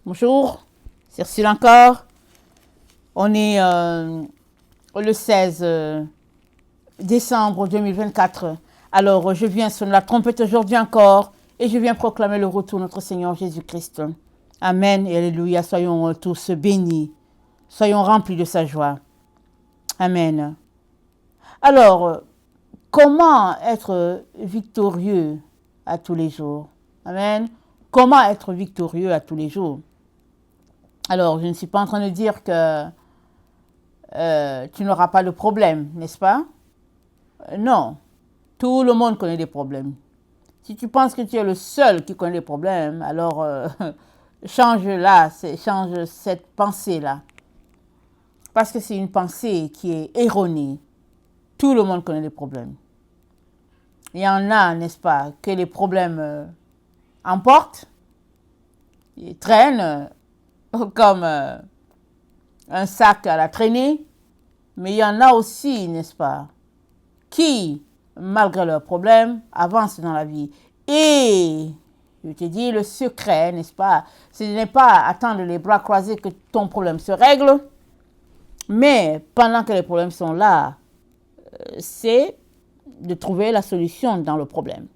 Bonjour, c'est Ursule encore. On est le 16 décembre 2024. Alors, je viens sonner la trompette aujourd'hui encore et je viens proclamer le retour de notre Seigneur Jésus-Christ. Amen et Alléluia. Soyons tous bénis. Soyons remplis de sa joie. Amen. Alors, comment être victorieux à tous les jours? Amen. Comment être victorieux à tous les jours? Alors, je ne suis pas en train de dire que tu n'auras pas de problème, n'est-ce pas? Non. Tout le monde connaît des problèmes. Si tu penses que tu es le seul qui connaît des problèmes, alors change cette pensée-là. Parce que c'est une pensée qui est erronée. Tout le monde connaît des problèmes. Il y en a, n'est-ce pas, que les problèmes emportent, ils traînent comme un sac à la traînée. Mais il y en a aussi, n'est-ce pas, qui, malgré leurs problèmes, avancent dans la vie. Et, je te dis, le secret, n'est-ce pas, ce n'est pas attendre les bras croisés que ton problème se règle, mais pendant que les problèmes sont là, c'est de trouver la solution dans le problème.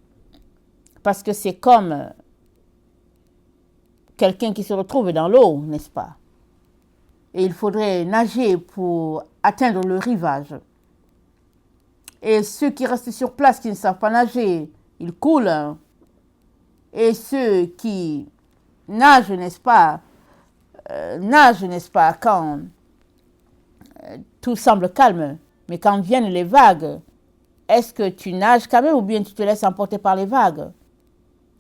Parce que c'est comme quelqu'un qui se retrouve dans l'eau, n'est-ce pas? Et il faudrait nager pour atteindre le rivage. Et ceux qui restent sur place, qui ne savent pas nager, ils coulent. Et ceux qui nagent, n'est-ce pas, quand tout semble calme. Mais quand viennent les vagues, est-ce que tu nages quand même ou bien tu te laisses emporter par les vagues?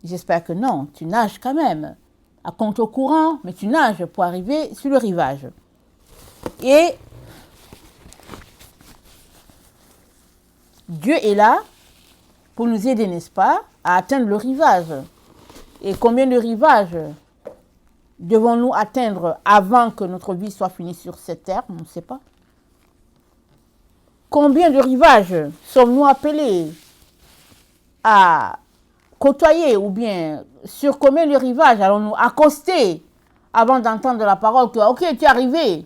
J'espère que non, tu nages quand même. À contre-courant, mais tu nages pour arriver sur le rivage. Et Dieu est là pour nous aider, n'est-ce pas, à atteindre le rivage. Et combien de rivages devons-nous atteindre avant que notre vie soit finie sur cette terre? On ne sait pas. Combien de rivages sommes-nous appelés à côtoyer ou bien sur combien de rivages allons-nous accoster avant d'entendre la parole que, ok, tu es arrivé?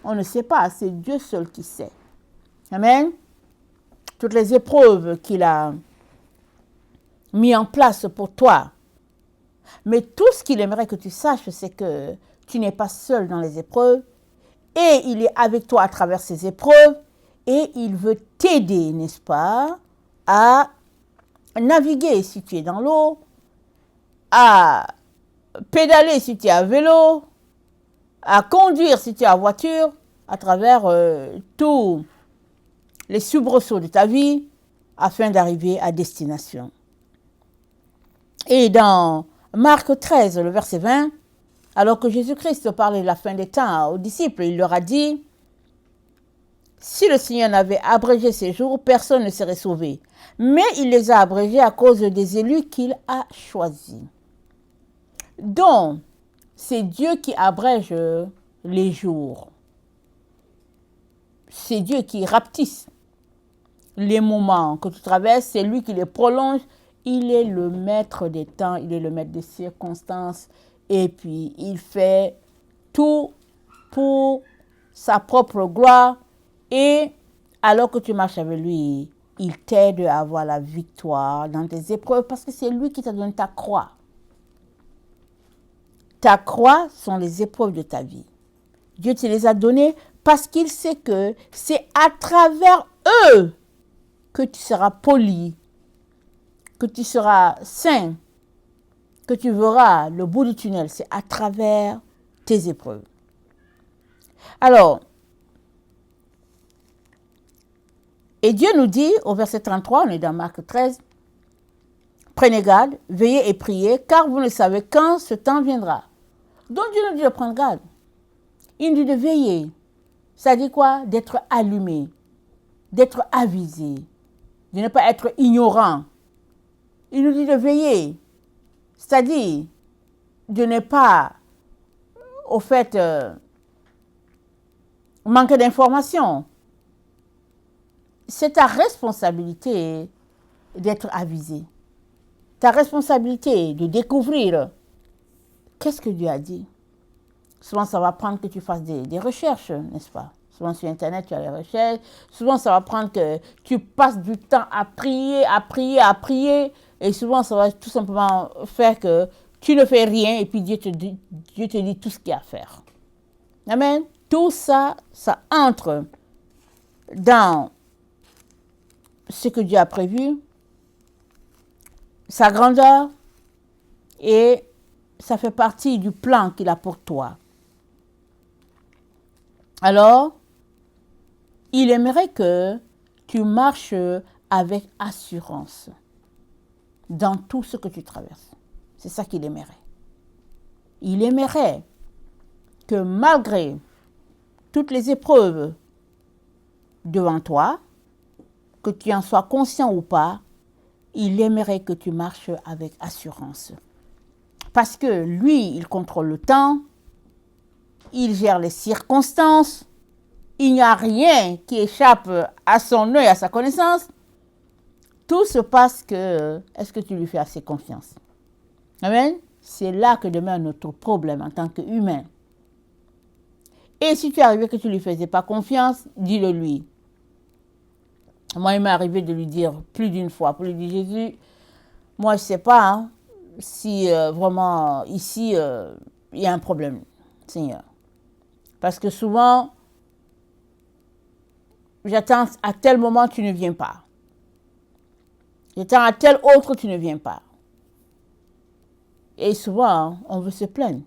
On ne sait pas, c'est Dieu seul qui sait. Amen. Toutes les épreuves qu'il a mis en place pour toi. Mais tout ce qu'il aimerait que tu saches, c'est que tu n'es pas seul dans les épreuves et il est avec toi à travers ces épreuves et il veut t'aider, n'est-ce pas, à naviguer si tu es dans l'eau, à pédaler si tu es à vélo, à conduire si tu es en voiture, à travers tous les soubresauts de ta vie, afin d'arriver à destination. Et dans Marc 13, le verset 20, alors que Jésus-Christ parlait de la fin des temps aux disciples, il leur a dit, « Si le Seigneur n'avait abrégé ces jours, personne ne serait sauvé. Mais il les a abrégés à cause des élus qu'il a choisis. » Donc, c'est Dieu qui abrège les jours. C'est Dieu qui rapetisse les moments que tu traverses, c'est lui qui les prolonge. Il est le maître des temps, il est le maître des circonstances. Et puis, il fait tout pour sa propre gloire. Et alors que tu marches avec lui, il t'aide à avoir la victoire dans tes épreuves parce que c'est lui qui t'a donné ta croix. Ta croix sont les épreuves de ta vie. Dieu te les a données parce qu'il sait que c'est à travers eux que tu seras poli, que tu seras saint, que tu verras le bout du tunnel. C'est à travers tes épreuves. Alors, et Dieu nous dit au verset 33, on est dans Marc 13, « Prenez garde, veillez et priez, car vous ne savez quand ce temps viendra. » Donc Dieu nous dit de prendre garde. Il nous dit de veiller. Ça dit quoi? D'être allumé, d'être avisé, de ne pas être ignorant. Il nous dit de veiller, c'est-à-dire de ne pas, au fait, manquer d'informations. C'est ta responsabilité d'être avisé. Ta responsabilité de découvrir qu'est-ce que Dieu a dit. Souvent, ça va prendre que tu fasses des recherches, n'est-ce pas? Souvent, sur Internet, tu as les recherches. Souvent, ça va prendre que tu passes du temps à prier, à prier, à prier. Et souvent, ça va tout simplement faire que tu ne fais rien et puis Dieu te dit tout ce qu'il y a à faire. Amen. Tout ça, ça entre dans ce que Dieu a prévu, sa grandeur, et ça fait partie du plan qu'il a pour toi. Alors, il aimerait que tu marches avec assurance dans tout ce que tu traverses. C'est ça qu'il aimerait. Il aimerait que malgré toutes les épreuves devant toi, que tu en sois conscient ou pas, il aimerait que tu marches avec assurance. Parce que lui, il contrôle le temps, il gère les circonstances, il n'y a rien qui échappe à son œil, à sa connaissance. Tout se passe que, est-ce que tu lui fais assez confiance? Amen. C'est là que demeure notre problème en tant qu'humain. Et si tu es arrivé que tu ne lui faisais pas confiance, dis-le lui. Moi, il m'est arrivé de lui dire plus d'une fois, pour lui dire, Jésus, moi, je ne sais pas si vraiment ici, il y a un problème, Seigneur. Parce que souvent, j'attends à tel moment, tu ne viens pas. J'attends à tel autre, tu ne viens pas. Et souvent, on veut se plaindre.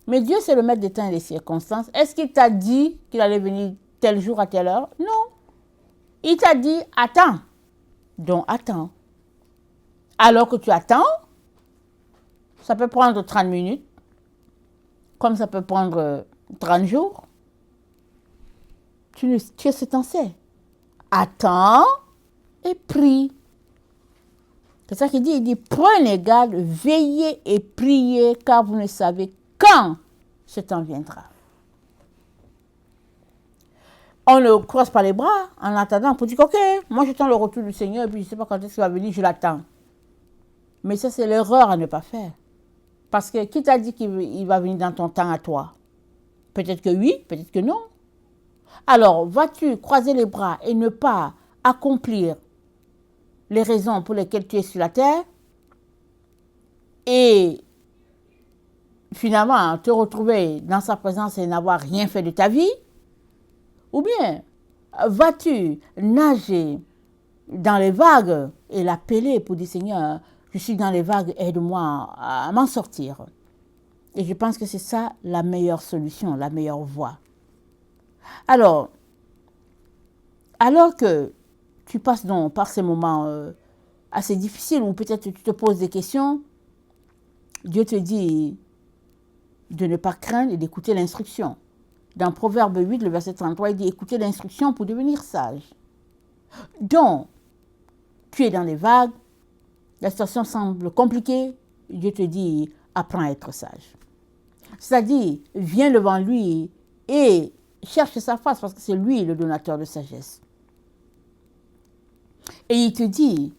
Mais Dieu, c'est le maître des temps et des circonstances. Est-ce qu'il t'a dit qu'il allait venir tel jour à telle heure? Non. Il t'a dit, attends. Donc, attends. Alors que tu attends, ça peut prendre 30 minutes, comme ça peut prendre 30 jours. Tu ce t'en sais. Attends et prie. C'est ça qu'il dit. Il dit, prenez garde, veillez et priez, car vous ne savez quand ce temps viendra. On ne croise pas les bras en attendant pour dire, ok, moi j'attends le retour du Seigneur et puis je ne sais pas quand est-ce qu'il va venir, je l'attends. Mais ça, c'est l'erreur à ne pas faire. Parce que qui t'a dit qu'il va venir dans ton temps à toi? Peut-être que oui, peut-être que non. Alors, vas-tu croiser les bras et ne pas accomplir les raisons pour lesquelles tu es sur la terre et finalement te retrouver dans sa présence et n'avoir rien fait de ta vie? Ou bien, vas-tu nager dans les vagues et l'appeler pour dire, Seigneur, je suis dans les vagues, aide-moi à m'en sortir. Et je pense que c'est ça la meilleure solution, la meilleure voie. Alors que tu passes donc par ces moments assez difficiles où peut-être tu te poses des questions, Dieu te dit de ne pas craindre et d'écouter l'instruction. Dans Proverbe 8, le verset 33, il dit, écoutez l'instruction pour devenir sage. Donc, tu es dans les vagues, la situation semble compliquée, Dieu te dit, apprends à être sage. C'est-à-dire, viens devant lui et cherche sa face parce que c'est lui le donateur de sagesse. Et il te dit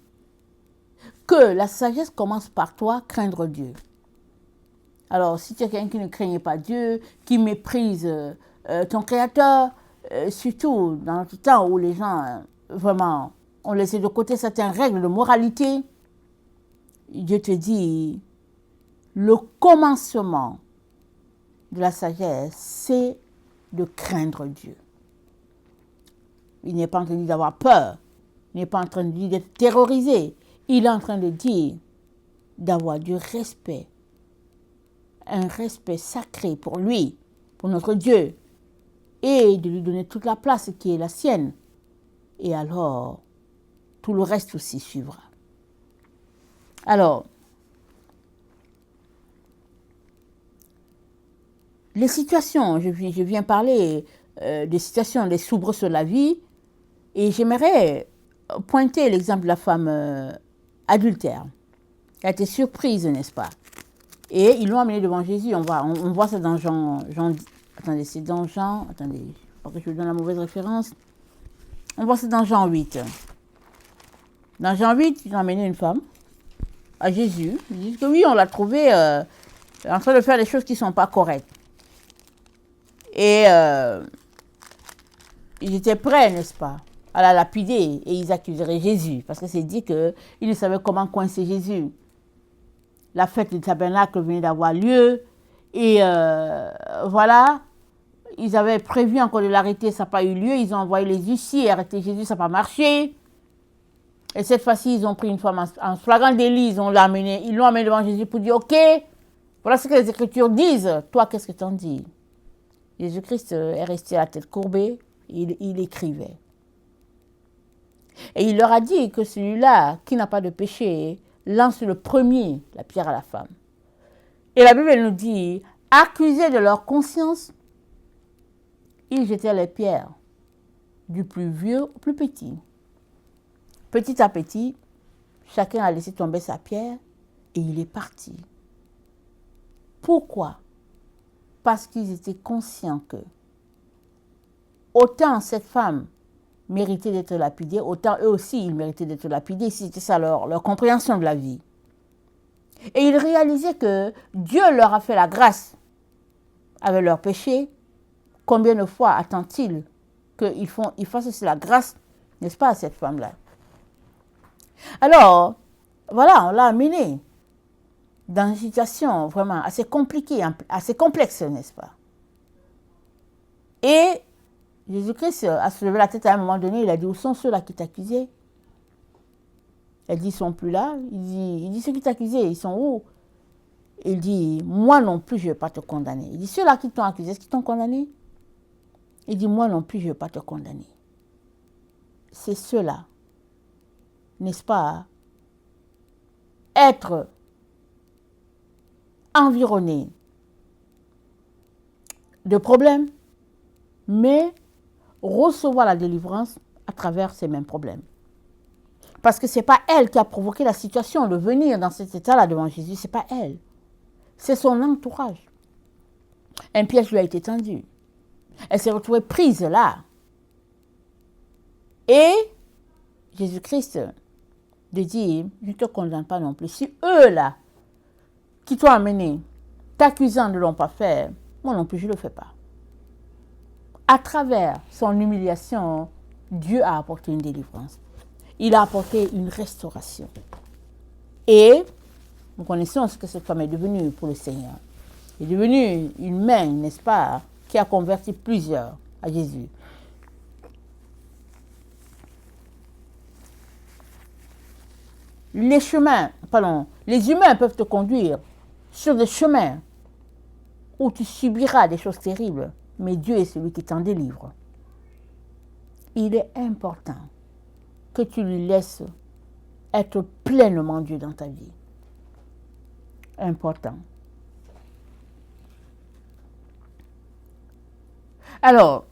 que la sagesse commence par toi, craindre Dieu. Alors, si tu es quelqu'un qui ne craignait pas Dieu, qui méprise ton Créateur, surtout dans notre temps où les gens, vraiment, ont laissé de côté certaines règles de moralité, Dieu te dit, le commencement de la sagesse, c'est de craindre Dieu. Il n'est pas en train de dire d'avoir peur, il n'est pas en train de dire d'être terrorisé, il est en train de dire d'avoir du respect, un respect sacré pour lui, pour notre Dieu, et de lui donner toute la place qui est la sienne. Et alors, tout le reste aussi suivra. Alors, les situations, je viens parler des situations, des soubresauts de la vie, et j'aimerais pointer l'exemple de la femme adultère. Elle a été surprise, n'est-ce pas? Et ils l'ont amenée devant Jésus. On voit ça dans Jean. Attendez, c'est dans Jean. Attendez, pas que je vous donne la mauvaise référence. On voit ça dans Jean 8. Dans Jean 8, ils ont amené une femme à Jésus. Ils disent que oui, on l'a trouvée en train de faire des choses qui ne sont pas correctes. Et ils étaient prêts, n'est-ce pas, à la lapider et ils accuseraient Jésus parce que c'est dit qu'ils ne savaient comment coincer Jésus. La fête du tabernacle venait d'avoir lieu et voilà, ils avaient prévu encore de l'arrêter, ça n'a pas eu lieu, ils ont envoyé les huissiers arrêter Jésus, ça n'a pas marché. Et cette fois-ci, ils ont pris une femme en flagrant délit, ils l'ont amené devant Jésus pour dire, ok, voilà ce que les Écritures disent, toi qu'est-ce que tu en dis? Jésus-Christ est resté à la tête courbée, il écrivait. Et il leur a dit que celui-là qui n'a pas de péché lance le premier la pierre à la femme. Et la Bible nous dit, accusés de leur conscience, ils jetaient les pierres du plus vieux au plus petit. Petit à petit, chacun a laissé tomber sa pierre et il est parti. Pourquoi? Parce qu'ils étaient conscients que autant cette femme méritait d'être lapidée, autant eux aussi ils méritaient d'être lapidés. C'était ça leur compréhension de la vie. Et ils réalisaient que Dieu leur a fait la grâce avec leurs péchés. Combien de fois attend-il qu'ils fassent aussi la grâce, n'est-ce pas, à cette femme-là? Alors, voilà, on l'a amené dans une situation vraiment assez compliquée, assez complexe, n'est-ce pas? Et Jésus-Christ a soulevé la tête à un moment donné, il a dit, où sont ceux-là qui t'accusaient? Elle dit, ils ne sont plus là. Il dit, ceux qui t'accusaient, ils sont où? Il dit, moi non plus, je ne vais pas te condamner. Il dit, ceux-là qui t'ont accusé, est-ce qu'ils t'ont condamné? Il dit, moi non plus, je ne vais pas te condamner. C'est ceux-là, n'est-ce pas, être environné de problèmes, mais recevoir la délivrance à travers ces mêmes problèmes. Parce que ce n'est pas elle qui a provoqué la situation de venir dans cet état-là devant Jésus, ce n'est pas elle. C'est son entourage. Un piège lui a été tendu. Elle s'est retrouvée prise là. Et Jésus-Christ de dire, je ne te condamne pas non plus. Si eux là, qui t'ont amené, t'accusant ne l'ont pas fait, moi non plus je ne le fais pas. À travers son humiliation, Dieu a apporté une délivrance. Il a apporté une restauration. Et nous connaissons ce que cette femme est devenue pour le Seigneur. Elle est devenue une main, n'est-ce pas, qui a converti plusieurs à Jésus. Les humains peuvent te conduire sur des chemins où tu subiras des choses terribles, mais Dieu est celui qui t'en délivre. Il est important que tu lui laisses être pleinement Dieu dans ta vie. Important. Alors,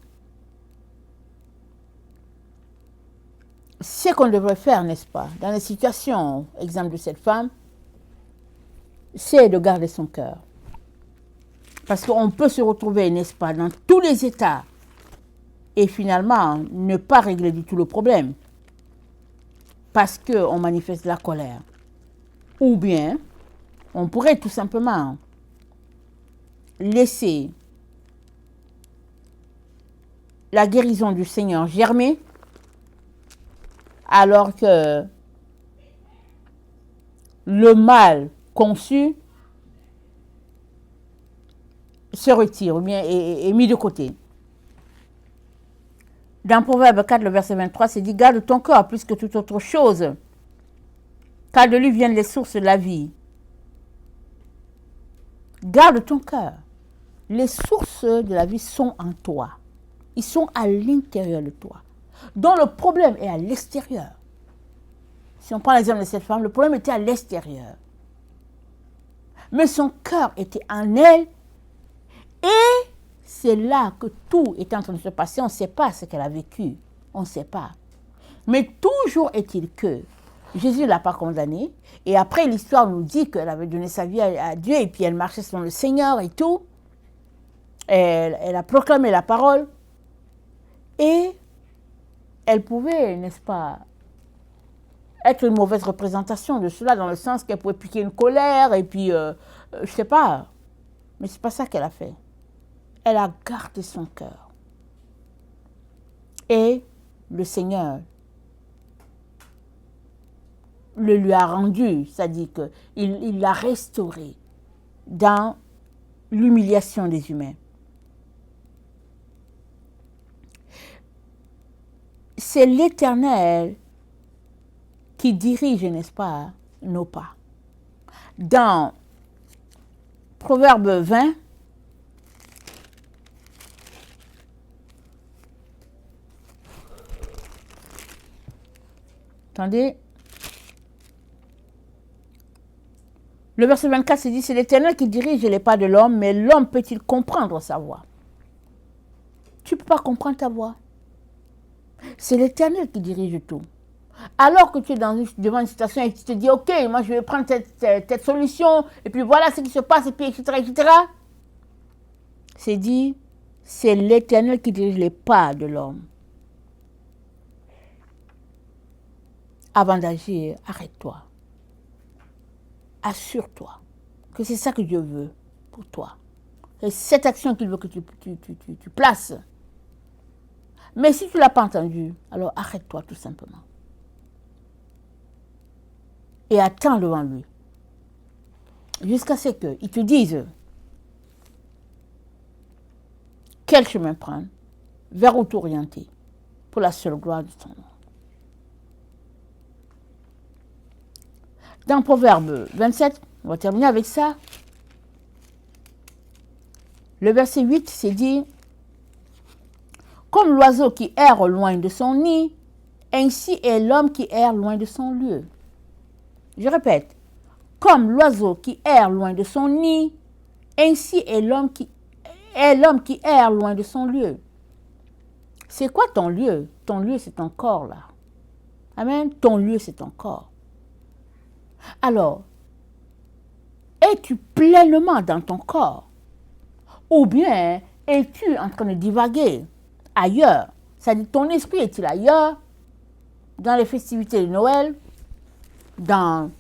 ce qu'on devrait faire, n'est-ce pas, dans les situations, exemple de cette femme, c'est de garder son cœur. Parce qu'on peut se retrouver, n'est-ce pas, dans tous les états et finalement ne pas régler du tout le problème parce qu'on manifeste la colère. Ou bien, on pourrait tout simplement laisser la guérison du Seigneur germer alors que le mal conçu se retire ou bien est mis de côté. Dans Proverbe 4, le verset 23, c'est dit, garde ton cœur plus que toute autre chose, car de lui viennent les sources de la vie. Garde ton cœur. Les sources de la vie sont en toi. Ils sont à l'intérieur de toi. Donc le problème est à l'extérieur. Si on prend l'exemple de cette femme, le problème était à l'extérieur. Mais son cœur était en elle. Et c'est là que tout est en train de se passer. On ne sait pas ce qu'elle a vécu. On ne sait pas. Mais toujours est-il que Jésus ne l'a pas condamnée. Et après, l'histoire nous dit qu'elle avait donné sa vie à Dieu. Et puis elle marchait selon le Seigneur et tout. Elle a proclamé la parole. Et elle pouvait, n'est-ce pas, être une mauvaise représentation de cela, dans le sens qu'elle pouvait piquer une colère. Et puis, je ne sais pas. Mais ce n'est pas ça qu'elle a fait. elle a gardé son cœur. Et le Seigneur le lui a rendu, c'est-à-dire qu'il l'a restauré dans l'humiliation des humains. C'est l'Éternel qui dirige, n'est-ce pas, nos pas. Dans Proverbe 20, attendez, le verset 24 se dit, c'est l'Éternel qui dirige les pas de l'homme, mais l'homme peut-il comprendre sa voie? Tu ne peux pas comprendre ta voie. C'est l'Éternel qui dirige tout. Alors que tu es devant une situation et tu te dis, ok, moi je vais prendre cette solution, et puis voilà ce qui se passe, et puis etc., etc. C'est dit, c'est l'Éternel qui dirige les pas de l'homme. Avant d'agir, arrête-toi. Assure-toi que c'est ça que Dieu veut pour toi. C'est cette action qu'il veut que tu places. Mais si tu ne l'as pas entendu, alors arrête-toi tout simplement. Et attends devant lui. Jusqu'à ce qu'il te dise quel chemin prendre, vers où t'orienter, pour la seule gloire de son nom. Dans Proverbe 27, on va terminer avec ça. Le verset 8, c'est dit, comme l'oiseau qui erre loin de son nid, ainsi est l'homme qui erre loin de son lieu. Je répète, comme l'oiseau qui erre loin de son nid, ainsi est l'homme qui erre loin de son lieu. C'est quoi ton lieu? Ton lieu, c'est ton corps, là. Amen. Ton lieu, c'est ton corps. Alors, es-tu pleinement dans ton corps? Ou bien es-tu en train de divaguer ailleurs? C'est-à-dire, ton esprit est-il ailleurs? Dans les festivités de Noël? Dans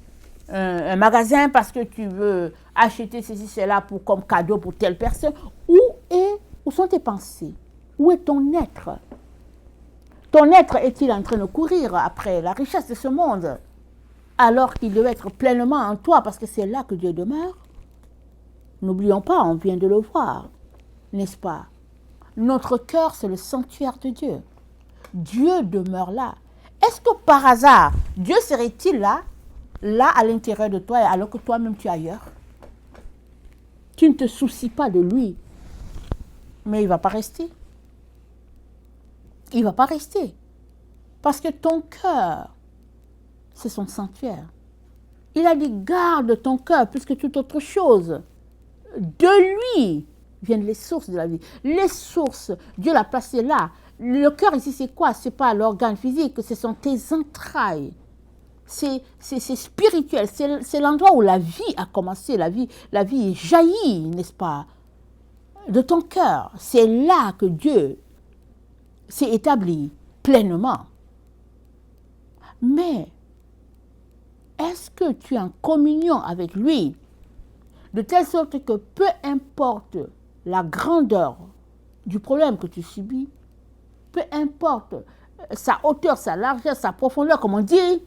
un magasin parce que tu veux acheter ceci, cela comme cadeau pour telle personne? Où sont tes pensées? Où est ton être? Ton être est-il en train de courir après la richesse de ce monde alors qu'il devait être pleinement en toi parce que c'est là que Dieu demeure? N'oublions pas, on vient de le voir, n'est-ce pas? Notre cœur, c'est le sanctuaire de Dieu. Dieu demeure là. Est-ce que par hasard, Dieu serait-il là à l'intérieur de toi, alors que toi-même tu es ailleurs? Tu ne te soucies pas de lui. Mais il ne va pas rester. Il ne va pas rester. Parce que ton cœur, c'est son sanctuaire. Il a dit, garde ton cœur plus que toute autre chose. De lui viennent les sources de la vie. Les sources, Dieu l'a placé là. Le cœur ici, c'est quoi? Ce n'est pas l'organe physique, ce sont tes entrailles. C'est spirituel, c'est l'endroit où la vie a commencé, la vie jaillit, n'est-ce pas, de ton cœur. C'est là que Dieu s'est établi pleinement. Mais est-ce que tu es en communion avec lui de telle sorte que peu importe la grandeur du problème que tu subis, peu importe sa hauteur, sa largeur, sa profondeur, comme on dit,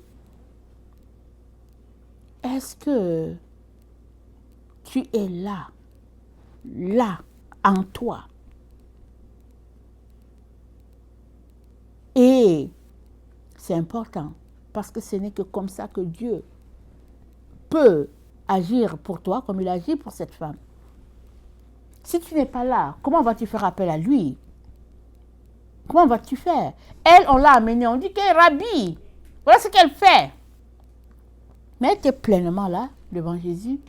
est-ce que tu es là, en toi? Et c'est important, parce que ce n'est que comme ça que Dieu peut agir pour toi, comme il agit pour cette femme. Si tu n'es pas là, comment vas-tu faire appel à lui? Comment vas-tu faire? Elle, on l'a amenée, on dit qu'elle est Rabbi. Voilà ce qu'elle fait. Mais elle était pleinement là, devant Jésus.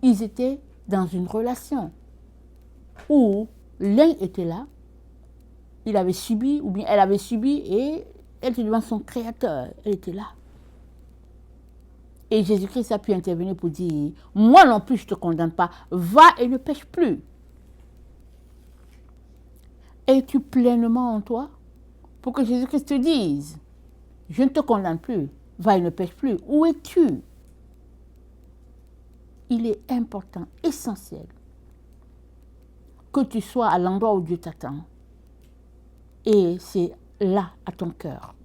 Ils étaient dans une relation où l'un était là, il avait subi, ou bien elle avait subi, et elle était devant son Créateur, elle était là. Et Jésus-Christ a pu intervenir pour dire, moi non plus je ne te condamne pas, va et ne pêche plus. Es-tu pleinement en toi pour que Jésus-Christ te dise, je ne te condamne plus, va et ne pêche plus. Où es-tu? Il est important, essentiel, que tu sois à l'endroit où Dieu t'attend. Et c'est là, à ton cœur.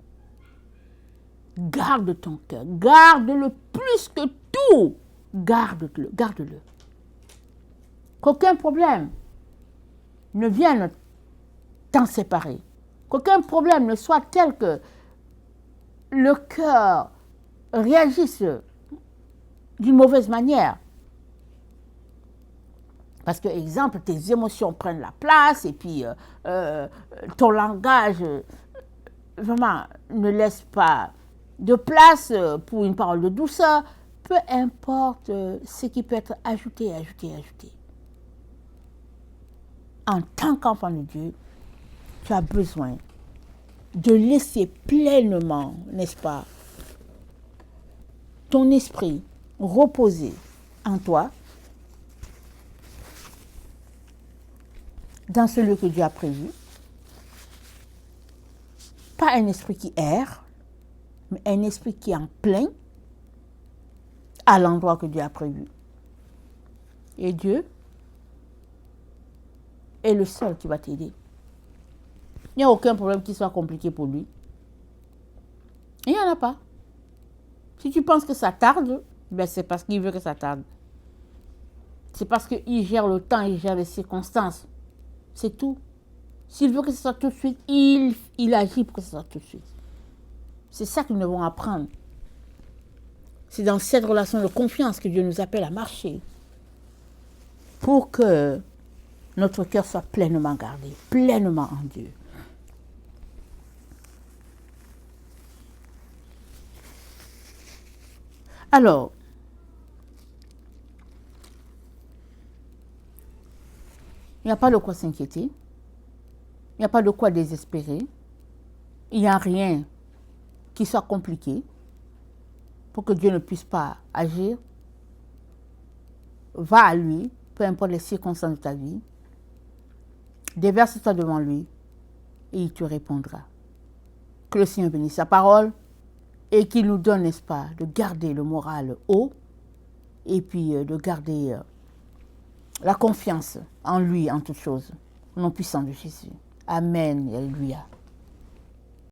Garde ton cœur. Garde-le plus que tout. Garde-le, garde-le. Qu'aucun problème ne vienne t'en séparer. Qu'aucun problème ne soit tel que le cœur réagisse d'une mauvaise manière. Parce que, exemple, tes émotions prennent la place et puis ton langage vraiment ne laisse pas de place pour une parole de douceur. Peu importe ce qui peut être ajouté. En tant qu'enfant de Dieu, tu as besoin de laisser pleinement, n'est-ce pas, ton esprit reposer en toi, dans ce lieu que Dieu a prévu. Pas un esprit qui erre, mais un esprit qui est en plein à l'endroit que Dieu a prévu. Et Dieu est le seul qui va t'aider. Il n'y a aucun problème qui soit compliqué pour lui. Il n'y en a pas. Si tu penses que ça tarde, ben c'est parce qu'il veut que ça tarde. C'est parce qu'il gère le temps, il gère les circonstances. C'est tout. S'il veut que ce soit tout de suite, il agit pour que ce soit tout de suite. C'est ça que nous devons apprendre. C'est dans cette relation de confiance que Dieu nous appelle à marcher pour que notre cœur soit pleinement gardé, pleinement en Dieu. Alors, il n'y a pas de quoi s'inquiéter, il n'y a pas de quoi désespérer, il n'y a rien qui soit compliqué pour que Dieu ne puisse pas agir. Va à lui, peu importe les circonstances de ta vie, déverse-toi devant lui et il te répondra. Que le Seigneur bénisse sa parole et qu'il nous donne, n'est-ce pas, de garder le moral haut et puis de garder la confiance en lui en toutes choses, au nom puissant de Jésus. Amen et alléluia.